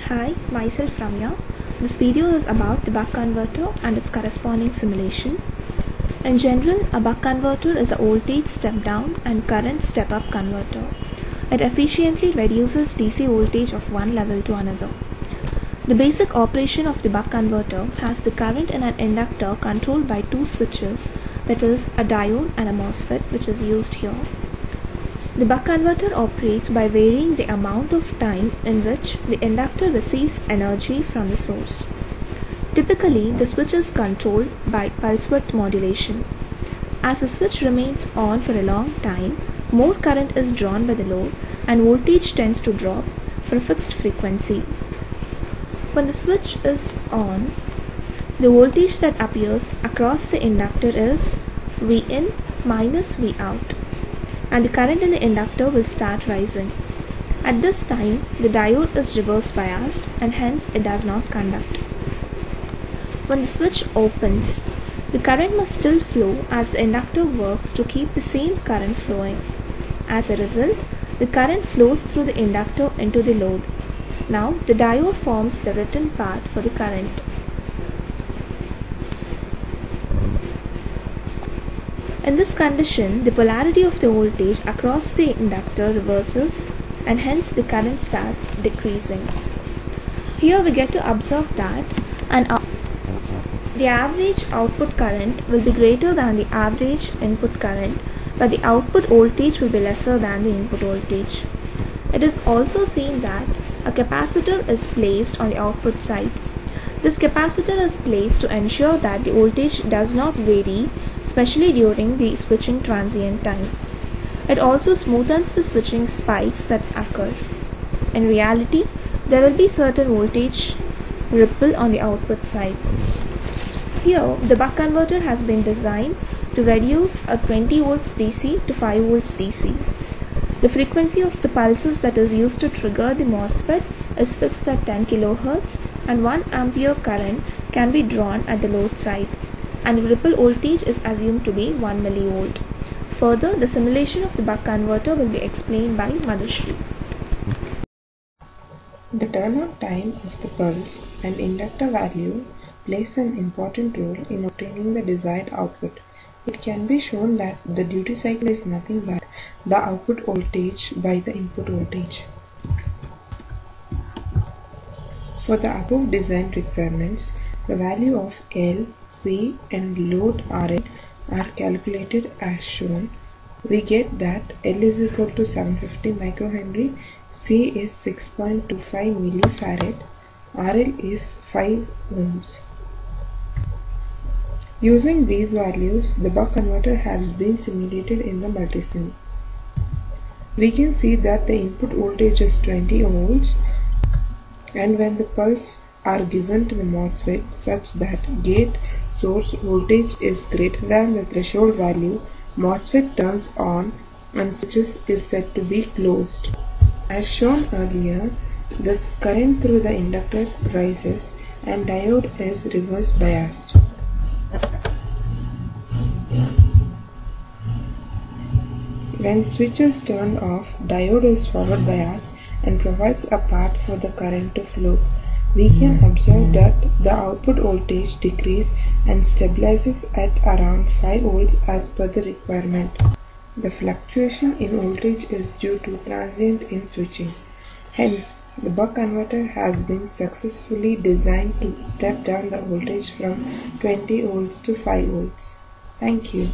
Hi, myself Ramya. This video is about the buck converter and its corresponding simulation. In general, a buck converter is a voltage step down and current step up converter. It efficiently reduces DC voltage of one level to another. The basic operation of the buck converter has the current in an inductor controlled by two switches, that is, a diode and a MOSFET, which is used here. The buck converter operates by varying the amount of time in which the inductor receives energy from the source. Typically, the switch is controlled by pulse width modulation. As the switch remains on for a long time, more current is drawn by the load and voltage tends to drop for a fixed frequency. When the switch is on, the voltage that appears across the inductor is Vin minus Vout, and the current in the inductor will start rising. At this time, the diode is reverse biased and hence it does not conduct. When the switch opens, the current must still flow as the inductor works to keep the same current flowing. As a result, the current flows through the inductor into the load. Now, the diode forms the written path for the current. In this condition, the polarity of the voltage across the inductor reverses and hence the current starts decreasing. Here we get to observe that the average output current will be greater than the average input current, but the output voltage will be lesser than the input voltage. It is also seen that a capacitor is placed on the output side. This capacitor is placed to ensure that the voltage does not vary, especially during the switching transient time. It also smoothens the switching spikes that occur. In reality, there will be certain voltage ripple on the output side. Here, the buck converter has been designed to reduce a 20 volts DC to 5 volts DC. The frequency of the pulses that is used to trigger the MOSFET is fixed at 10 kHz and 1 ampere current can be drawn at the load side, and the ripple voltage is assumed to be 1 millivolt. Further, the simulation of the buck converter will be explained by Madhushree. The turn-on time of the pulse and inductor value plays an important role in obtaining the desired output. It can be shown that the duty cycle is nothing but the output voltage by the input voltage. For the above design requirements, the value of L, C and load RL are calculated as shown. We get that L is equal to 750 microhenry, C is 6.25 millifarad, RL is 5 ohms. Using these values, the buck converter has been simulated in the multisim. We can see that the input voltage is 20 volts, and when the pulse are given to the MOSFET such that gate source voltage is greater than the threshold value, MOSFET turns on and switch is said to be closed. As shown earlier, this current through the inductor rises and diode is reverse biased. When switch is turned off, diode is forward biased and provides a path for the current to flow. We can observe that the output voltage decreases and stabilizes at around 5 volts as per the requirement. The fluctuation in voltage is due to transient in switching. Hence, the buck converter has been successfully designed to step down the voltage from 20 volts to 5 volts. Thank you.